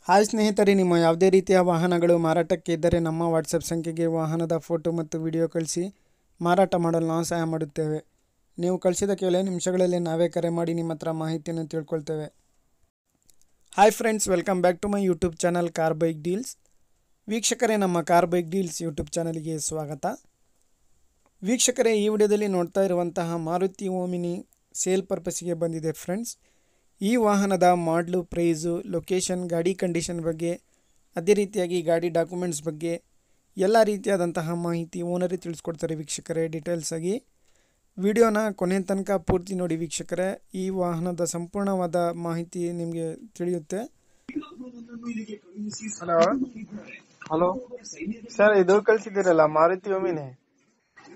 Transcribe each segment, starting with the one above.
Hi ಸ್ನೇಹಿತರೆ, ನಿಮ್ಮ ಯಾವುದೇ ರೀತಿಯ ವಾಹನಗಳು ಮಾರಾಟಕ್ಕೆ ಇದ್ದರೆ ನಮ್ಮ ವಾಟ್ಸಪ್ ಸಂಖ್ಯೆಗೆ ವಾಹನದ ಫೋಟೋ ಮತ್ತು ವಿಡಿಯೋ ಕಳಿಸಿ ಮಾರಾಟ ಮಾಡಲು ನಾವು ಸಹಾಯ ಮಾಡುತ್ತೇವೆ. ನೀವು ಕಳಿಸಿದ ಕೆಲವೇ ನಿಮಿಷಗಳಲ್ಲಿ ನಾವೇ ಕರೆ ಮಾಡಿ ನಿಮ್ಮ ಹತ್ರ ಮಾಹಿತಿಯನ್ನು ತಿಳ್ಕೊಳ್ತೇವೆ. Hi friends, welcome back to my YouTube channel car bike deals. ವೀಕ್ಷಕರೇ, ನಮ್ಮ ಕಾರ್ ಬೈಕ್ ಡೀಲ್ಸ್ ಯೂಟ್ಯೂಬ್ ಚಾನಲ್ಗೆ ಸ್ವಾಗತ. ವೀಕ್ಷಕರೇ, ಈ ವಿಡಿಯೋದಲ್ಲಿ ನೋಡ್ತಾ ಇರುವಂತಹ ಮಾರುತಿ ಓಮಿನಿ ಸೇಲ್ ಪರ್ಪಸ್ಗೆ ಬಂದಿದೆ ಫ್ರೆಂಡ್ಸ್. ಈ ವಾಹನದ ಮಾಡಲು, ಪ್ರೈಸು, ಲೊಕೇಶನ್, ಗಾಡಿ ಕಂಡೀಷನ್ ಬಗ್ಗೆ, ಅದೇ ರೀತಿಯಾಗಿ ಗಾಡಿ ಡಾಕ್ಯುಮೆಂಟ್ಸ್ ಬಗ್ಗೆ ಎಲ್ಲ ರೀತಿಯಾದಂತಹ ಮಾಹಿತಿ ಓನರೇ ತಿಳಿಸ್ಕೊಡ್ತಾರೆ ವೀಕ್ಷಕರೇ. ಡೀಟೇಲ್ಸ್ ಆಗಿ ವಿಡಿಯೋನ ಕೊನೆ ತನಕ ಪೂರ್ತಿ ನೋಡಿ ವೀಕ್ಷಕರೇ. ಈ ವಾಹನದ ಸಂಪೂರ್ಣವಾದ ಮಾಹಿತಿ ನಿಮಗೆ ತಿಳಿಯುತ್ತೆ. ಹಲೋ ಸರ್, ಇದು ಕಳಿಸಿದ್ದೀರಲ್ಲ ಮಾರುತಿ ಓಮಿನಿ?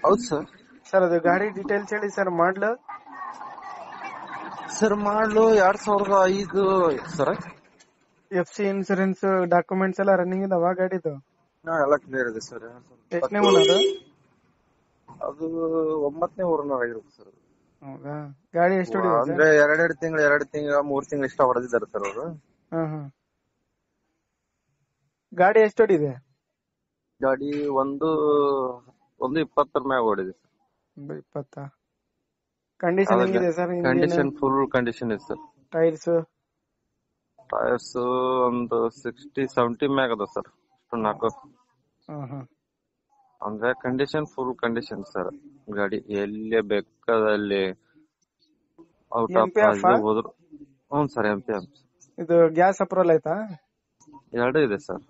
ಹೌದು ಸರ್, ಅದು ಗಾಡಿ ಡೀಟೇಲ್ಸ್ ಹೇಳಿ ಸರ್. ಮಾಡಲು ಮಾಡಲು 2005 ಸರ್. FC ಇನ್ಸೂರೆನ್ಸ್ ಡಾಕ್ಯುಮೆಂಟ್ಸ್ ಎಲ್ಲ ರನ್ನಿಂಗ್ ಇದಾವ ಗಾಡಿದು? ಎಲ್ಲ ಕ್ಲಿಯರ್ ಇದೆ ಸರ್. ಎಷ್ಟನೇ ಓನರ್? ಅದು 9ನೇ ಓನರ್ ಆಗಿರುತ್ತೆ ಸರ್. ಹೌದಾ? ಗಾಡಿ ಎಷ್ಟು ಅಂದ್ರೆ 2 ತಿಂಗಳು 3 ತಿಂಗಳು ಇಷ್ಟ ಹೊಡೆದಿದ್ದಾರೆ ಸರ್ ಅವರು. ಗಾಡಿ ಎಷ್ಟು ಹೊಡಿದೆ? ಗಾಡಿ ಒಂದು 20 ಮ್ಯಾಗ ಓಡಿದೆ ಸರ್. 20. ಕಂಡೀಷನ್ ಹೆಂಗಿದೆ ಸರ್? ಕಂಡೀಷನ್ ಫುಲ್ ಕಂಡೀಷನ್ ಇದೆ ಸರ್. ಟೈರ್ಸ್ ಒಂದು 60-70 ಮ್ಯಾಗ ಅದ ಸರ್. ಅಷ್ಟು 4 ಅಂದ್ರೆ ಕಂಡೀಷನ್ ಫುಲ್ ಕಂಡೀಷನ್ ಸರ್. ಗಾಡಿ ಎಲ್ಲೇ ಬೇಕಾದಲ್ಲಿ ಔಟ್ ಆಫ್ ಹೋದ್ರು. ಹ್ಞೂ ಸರ್, MPF. ಇದು ಗ್ಯಾಸ್ ಅಪ್ರೂವಲ್ ಆಯ್ತಾ? 2 ಇದೆ ಸರ್.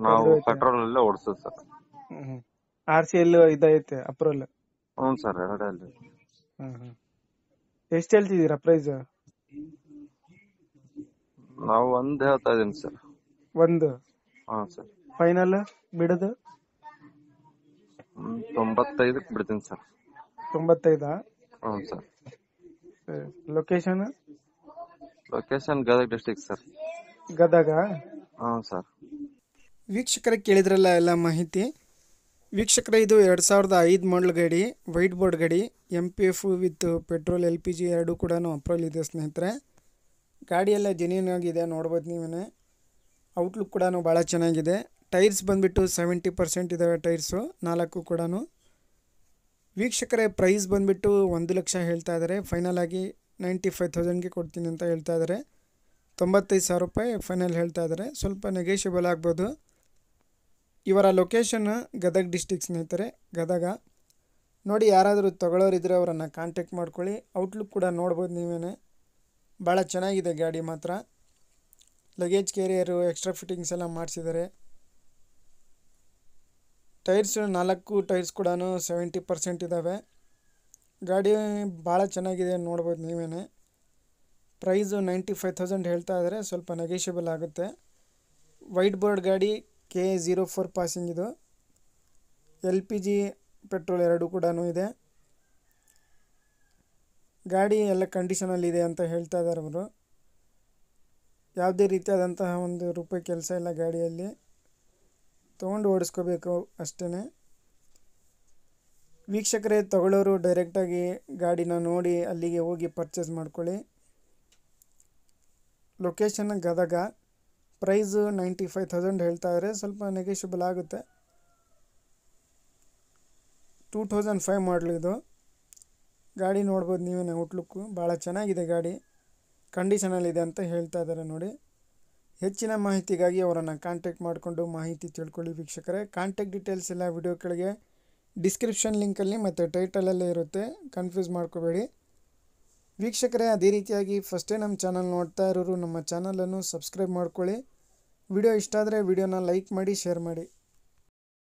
ನಾವು ಪೆಟ್ರೋಲ್ ಅಲ್ಲೇ ಓಡಿಸೋದು ಸರ್. RCL ಇದೈತೆ ಅಪ್ರೂವಲ್? ಹ್ಞೂ ಸರ್, 2 ಅಲ್ಲಿ. ಎಷ್ಟು ಹೇಳ್ತಿದ್ದೀರಾ ಪ್ರೈಸ್? ನಾವು 1 ಹೇಳ್ತಾ ಇದೀನಿ ಸರ್. 1? ಹಾಂ ಸರ್. ಫೈನಲ್ ಬಿಡೋದು 95ಕ್ಕೆ ಬಿಡ್ತೀನಿ ಸರ್. 95? ಹ್ಞೂ sir. Location Gadag district sir. Gadag? ಹ್ಞೂ ಸರ್. ವೀಕ್ಷಕರೇ, ಕೇಳಿದ್ರಲ್ಲ ಎಲ್ಲ ಮಾಹಿತಿ. ವೀಕ್ಷಕರೇ, ಇದು 2005 ಮಾಡಲ್ ಗಾಡಿ, ವೈಟ್ ಬೋರ್ಡ್ ಗಾಡಿ, MPF ವಿತ್ ಪೆಟ್ರೋಲ್, LPG ಎರಡೂ ಕೂಡ ಅಪ್ರೂವಲ್ ಇದೆ ಸ್ನೇಹಿತರೆ. ಗಾಡಿ ಎಲ್ಲ ಜೆನ್ಯೂನ್ ಆಗಿದೆ, ನೋಡ್ಬೋದು ನೀವೇ. ಔಟ್ಲುಕ್ ಕೂಡ ಭಾಳ ಚೆನ್ನಾಗಿದೆ. ಟೈರ್ಸ್ ಬಂದುಬಿಟ್ಟು 70% ಇದ್ದಾವೆ ಟೈರ್ಸು, 4 ಕೂಡ. ವೀಕ್ಷಕರೇ, ಪ್ರೈಸ್ ಬಂದುಬಿಟ್ಟು 1 ಲಕ್ಷ ಹೇಳ್ತಾ ಇದ್ದಾರೆ. ಫೈನಲ್ ಆಗಿ 95,000ಗೆ ಕೊಡ್ತೀನಿ ಅಂತ ಹೇಳ್ತಾ ಇದ್ದಾರೆ. 95,000 ರೂಪಾಯಿ ಫೈನಲ್ ಹೇಳ್ತಾ ಇದ್ದಾರೆ. ಸ್ವಲ್ಪ ನೆಗೋಷಿಯಬಲ್ ಆಗ್ಬೋದು. ಇವರ ಲೊಕೇಶನ್ ಗದಗ ಡಿಸ್ಟಿಕ್ ಸ್ನೇಹಿತರೆ, ಗದಗ. ನೋಡಿ, ಯಾರಾದರೂ ತಗೊಳ್ಳೋರಿದ್ರೆ ಅವರನ್ನು ಕಾಂಟ್ಯಾಕ್ಟ್ ಮಾಡ್ಕೊಳ್ಳಿ. ಔಟ್ಲುಕ್ ಕೂಡ ನೋಡ್ಬೋದು ನೀವೇ, ಭಾಳ ಚೆನ್ನಾಗಿದೆ ಗಾಡಿ ಮಾತ್ರ. ಲಗೇಜ್ ಕ್ಯಾರಿಯರು, ಎಕ್ಸ್ಟ್ರಾ ಫಿಟ್ಟಿಂಗ್ಸ್ ಎಲ್ಲ ಮಾಡಿಸಿದ್ದಾರೆ. ಟೈರ್ಸ್ 4 ಟೈರ್ಸ್ ಕೂಡ 70% ಇದ್ದಾವೆ. ಗಾಡಿ ಭಾಳ ಚೆನ್ನಾಗಿದೆ, ನೋಡ್ಬೋದು ನೀವೇ. ಪ್ರೈಸು 95,000 ಹೇಳ್ತಾ ಇದ್ದಾರೆ. ಸ್ವಲ್ಪ ನೆಗೋಷಿಯಬಲ್ ಆಗುತ್ತೆ. ವೈಟ್ ಬೋರ್ಡ್ ಗಾಡಿ, K04 ಪಾಸಿಂಗ್ ಇದು. LPG ಪೆಟ್ರೋಲ್ ಎರಡೂ ಕೂಡ ಇದೆ. ಗಾಡಿ ಎಲ್ಲ ಕಂಡೀಷನಲ್ಲಿದೆ ಅಂತ ಹೇಳ್ತಾ ಇದ್ದಾರೆ ಅವರು. ಯಾವುದೇ ರೀತಿಯಾದಂತಹ ಒಂದು ರೂಪಾಯಿ ಕೆಲಸ ಇಲ್ಲ ಗಾಡಿಯಲ್ಲಿ, ತೊಗೊಂಡು ಓಡಿಸ್ಕೋಬೇಕು ಅಷ್ಟೇ. ವೀಕ್ಷಕರೇ, ತಗೊಳ್ಳೋರು ಡೈರೆಕ್ಟಾಗಿ ಗಾಡಿನ ನೋಡಿ ಅಲ್ಲಿಗೆ ಹೋಗಿ ಪರ್ಚೇಸ್ ಮಾಡ್ಕೊಳ್ಳಿ. ಲೊಕೇಶನ್ ಗದಗ. ಪ್ರೈಸು 95,000 ಹೇಳ್ತಾ ಇದ್ದಾರೆ. ಸ್ವಲ್ಪ ನೆಗೋಷಿಯಬಲ್ ಆಗುತ್ತೆ. 2005 ಮಾಡಲು ಇದು. ಗಾಡಿ ನೋಡ್ಬೋದು ನೀವೇ, ಔಟ್ಲುಕ್ಕು ಭಾಳ ಚೆನ್ನಾಗಿದೆ. ಗಾಡಿ ಕಂಡೀಷನಲ್ಲಿದೆ ಅಂತ ಹೇಳ್ತಾ ಇದ್ದಾರೆ ನೋಡಿ. ಹೆಚ್ಚಿನ ಮಾಹಿತಿಗಾಗಿ ಅವರನ್ನು ಕಾಂಟ್ಯಾಕ್ಟ್ ಮಾಡಿಕೊಂಡು ಮಾಹಿತಿ ತಿಳ್ಕೊಳ್ಳಿ ವೀಕ್ಷಕರೇ. ಕಾಂಟ್ಯಾಕ್ಟ್ ಡೀಟೇಲ್ಸ್ ಎಲ್ಲ ವಿಡಿಯೋ ಕೆಳಗೆ ಡಿಸ್ಕ್ರಿಪ್ಷನ್ ಲಿಂಕಲ್ಲಿ ಮತ್ತು ಟೈಟಲಲ್ಲೇ ಇರುತ್ತೆ, ಕನ್ಫ್ಯೂಸ್ ಮಾಡ್ಕೋಬೇಡಿ ವೀಕ್ಷಕರೇ. ಅದೇ ರೀತಿಯಾಗಿ ಫಸ್ಟೇ ನಮ್ಮ ಚಾನಲ್ ನೋಡ್ತಾ ಇರೋರು ನಮ್ಮ ಚಾನಲನ್ನು ಸಬ್ಸ್ಕ್ರೈಬ್ ಮಾಡ್ಕೊಳ್ಳಿ. ವಿಡಿಯೋ ಇಷ್ಟ ಆದರೆ ವಿಡಿಯೋನ ಲೈಕ್ ಮಾಡಿ, ಶೇರ್ ಮಾಡಿ.